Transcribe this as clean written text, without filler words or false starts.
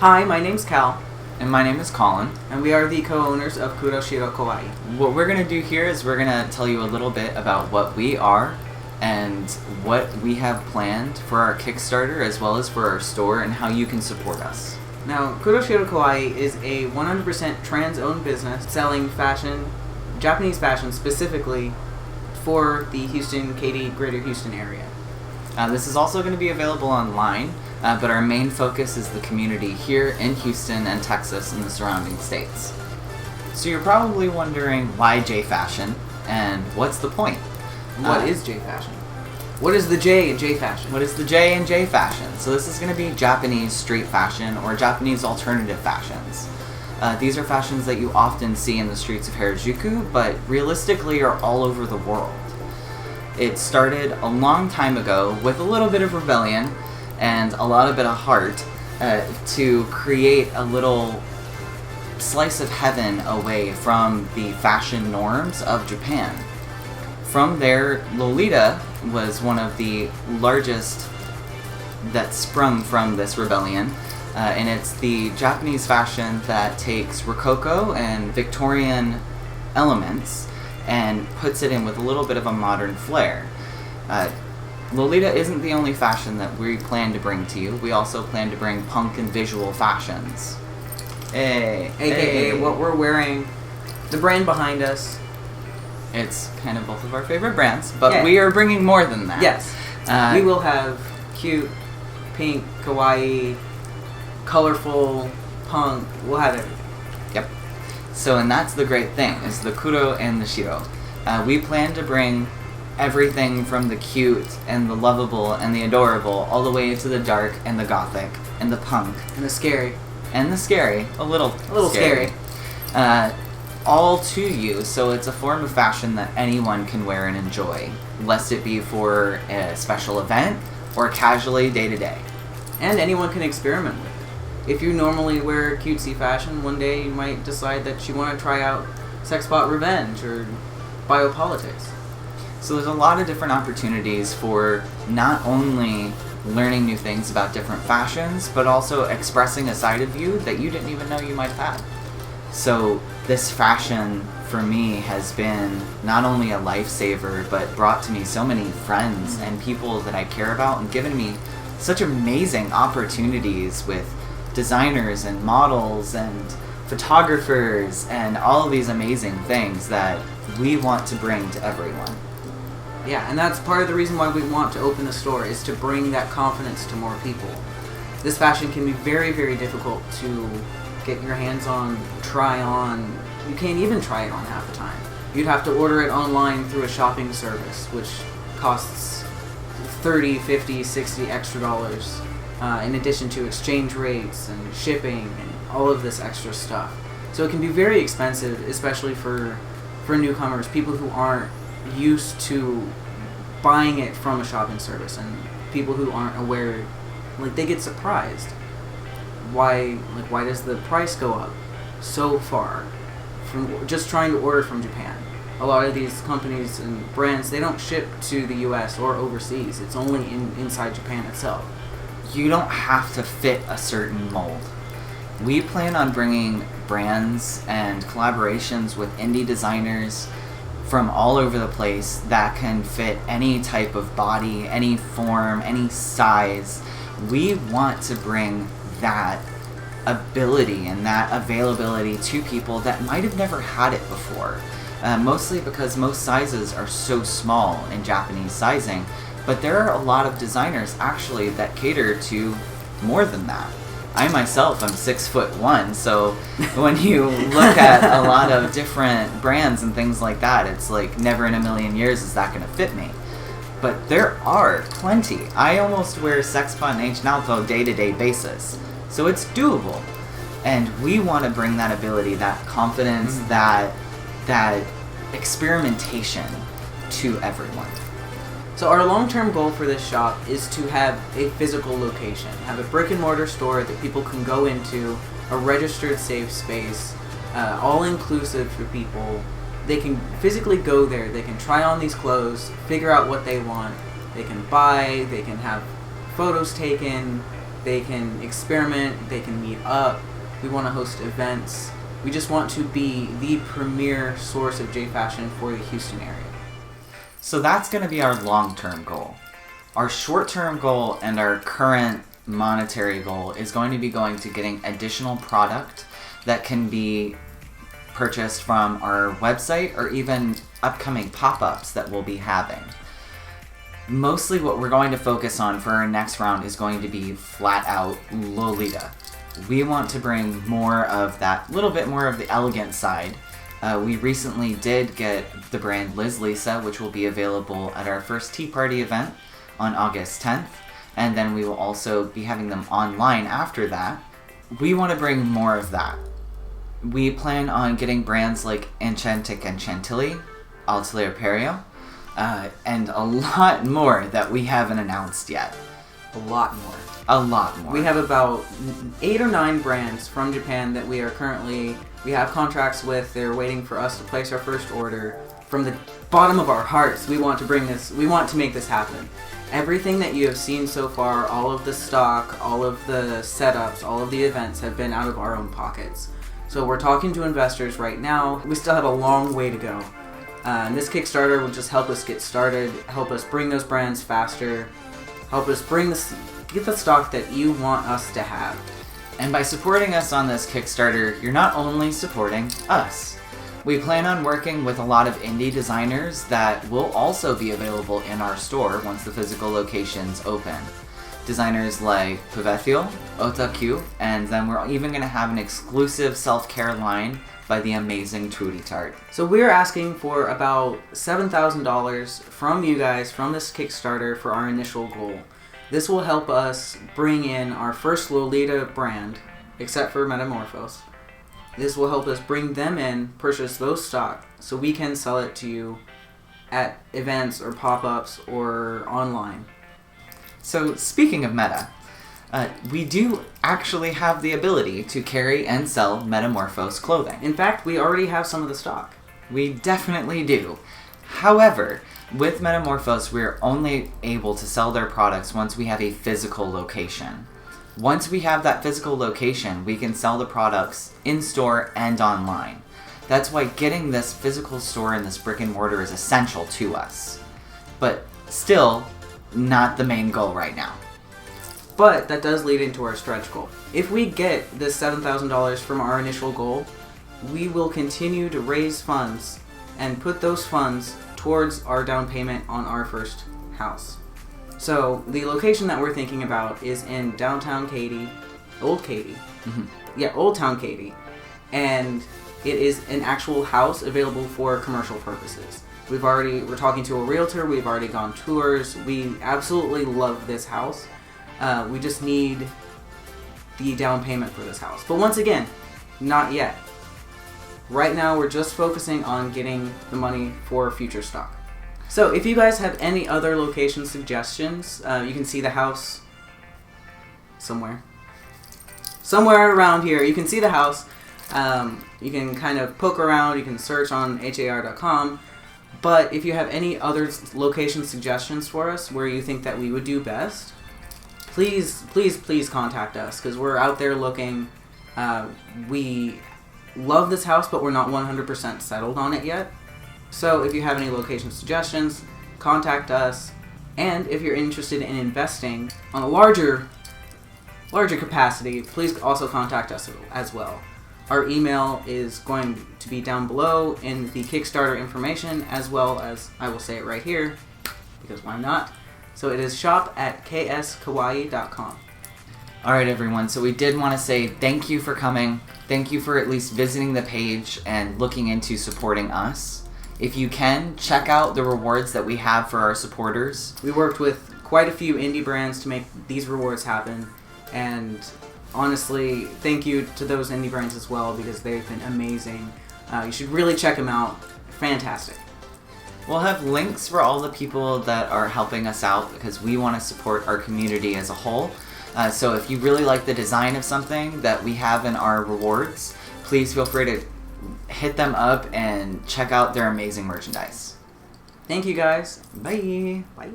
Hi, my name's Cal, And my name is Colin. and we are the co-owners of Kuroshiro Kawaii. What we're going to do here is we're going to tell you a little bit about what we are and what we have planned for our Kickstarter as well as for our store and how you can support us. Now, Kuroshiro Kawaii is a 100% trans-owned business selling fashion, Japanese fashion specifically, for the Katy, Greater Houston area. This is also going to be available online, but our main focus is the community here in Houston and Texas and the surrounding states. So you're probably wondering why J Fashion and what's the point? What is J Fashion? What is the J in J Fashion? What is the J in J Fashion? So this is going to be Japanese street fashion or Japanese alternative fashions. These are fashions that you often see in the streets of Harajuku, but realistically are all over the world. It started a long time ago with a little bit of rebellion and a lot of bit of heart to create a little slice of heaven away from the fashion norms of Japan. From there, Lolita was one of the largest that sprung from this rebellion, and it's the Japanese fashion that takes Rococo and Victorian elements and puts it in with a little bit of a modern flair. Lolita isn't the only fashion that we plan to bring to you. We also plan to bring punk and visual fashions. AKA what we're wearing, the brand behind us. It's kind of both of our favorite brands, but Yeah. we are bringing more than that. Yes. We will have cute, pink, kawaii, colorful, punk. We'll have everything. Yep. So, and that's the great thing, is the Kuro and the Shiro. We plan to bring everything from the cute and the lovable and the adorable all the way to the dark and the gothic and the punk And the scary. and the scary, a little scary. All to you, so it's a form of fashion that anyone can wear and enjoy, lest it be for a special event or casually day to day. And anyone can experiment with it. If you normally wear cutesy fashion, one day you might decide that you want to try out Sexbot Revenge or Biopolitics. So there's a lot of different opportunities for not only learning new things about different fashions, but also expressing a side of you that you didn't even know you might have had. So this fashion, for me, has been not only a lifesaver, but brought to me so many friends and people that I care about and given me such amazing opportunities with designers and models and photographers and all of these amazing things that we want to bring to everyone. Yeah, and that's part of the reason why we want to open the store, is to bring that confidence to more people. This fashion can be very, very difficult to get your hands on, try on. You can't even try it on half the time. You'd have to order it online through a shopping service, which costs $30, $50, $60 extra dollars, in addition to exchange rates and shipping and all of this extra stuff. So it can be very expensive, especially for newcomers, people who aren't used to buying it from a shopping service, and people who aren't aware, like, they get surprised. Why does the price go up so far from just trying to order from Japan? A lot of these companies and brands, they don't ship to the US or overseas. It's only inside Japan itself. You don't have to fit a certain mold. We plan on bringing brands and collaborations with indie designers from all over the place that can fit any type of body, any form, any size. We want to bring that ability and that availability to people that might have never had it before. Mostly because most sizes are so small in Japanese sizing, but there are a lot of designers actually that cater to more than that. I myself am 6'1", so when you look at a lot of different brands and things like that, it's like never in a million years is that going to fit me. But there are plenty. I almost wear Sexpot and H Nalpo day-to-day basis, so it's doable. And we want to bring that ability, that confidence, that experimentation to everyone. So our long-term goal for this shop is to have a physical location, have a brick-and-mortar store that people can go into, a registered safe space, all-inclusive for people. They can physically go there, they can try on these clothes, figure out what they want, they can buy, they can have photos taken, They can experiment, they can meet up. We want to host events. We just want to be the premier source of J-Fashion for the Houston area. So that's going to be our long-term goal. Our short-term goal and our current monetary goal is going to be going to getting additional product that can be purchased from our website or even upcoming pop-ups that we'll be having. Mostly what we're going to focus on for our next round is going to be flat-out Lolita. We want to bring more of that, little bit more of the elegant side. We recently did get the brand Liz Lisa, which will be available at our first Tea Party event on August 10th, and then we will also be having them online after that. We want to bring more of that. We plan on getting brands like Enchantic and Chantilly, Atelier Perio, and a lot more that we haven't announced yet. A lot more. A lot more. We have about 8 or 9 brands from Japan that we have contracts with. They're waiting for us to place our first order. From the bottom of our hearts, we want to make this happen. Everything that you have seen so far, all of the stock, all of the setups, all of the events have been out of our own pockets. So we're talking to investors right now. We still have a long way to go. And this Kickstarter will just help us get started, help us bring those brands faster, help us get the stock that you want us to have. And by supporting us on this Kickstarter, you're not only supporting us. We plan on working with a lot of indie designers that will also be available in our store once the physical locations open. Designers like Puvetio, ota-q, and then we're even going to have an exclusive self-care line by the amazing Trudy Tart. So we're asking for about $7,000 from you guys from this Kickstarter for our initial goal. This will help us bring in our first Lolita brand, except for Metamorphose. This will help us bring them in, purchase those stock, so we can sell it to you at events or pop-ups or online. So speaking of Meta, we do actually have the ability to carry and sell Metamorphose clothing. In fact, we already have some of the stock. We definitely do. However, with Metamorphose, we're only able to sell their products once we have a physical location. Once we have that physical location, we can sell the products in-store and online. That's why getting this physical store and this brick and mortar is essential to us. But still, not the main goal right now. But that does lead into our stretch goal. If we get this $7,000 from our initial goal, we will continue to raise funds and put those funds towards our down payment on our first house. So the location that we're thinking about is in downtown Katy, Old Katy. Yeah, Old Town Katy. And it is an actual house available for commercial purposes. We're talking to a realtor, we've already gone tours, we absolutely love this house. We just need the down payment for this house. But once again, not yet. Right now we're just focusing on getting the money for future stock. So if you guys have any other location suggestions, you can see the house somewhere around here. You can see the house. You can kind of poke around, you can search on har.com. But if you have any other location suggestions for us where you think that we would do best, please contact us, because we're out there looking. We love this house, but we're not 100% settled on it yet. So if you have any location suggestions, contact us. And if you're interested in investing on a larger capacity, please also contact us as well. Our email is going to be down below in the Kickstarter information, as well as, I will say it right here, because why not? So it is shop@kskawaii.com. Alright everyone, so we did want to say thank you for coming. Thank you for at least visiting the page and looking into supporting us. If you can, check out the rewards that we have for our supporters. We worked with quite a few indie brands to make these rewards happen, and honestly, thank you to those indie brands as well, because they've been amazing. You should really check them out. Fantastic. We'll have links for all the people that are helping us out, because we want to support our community as a whole. So if you really like the design of something that we have in our rewards, please feel free to hit them up and check out their amazing merchandise. Thank you guys. Bye. Bye.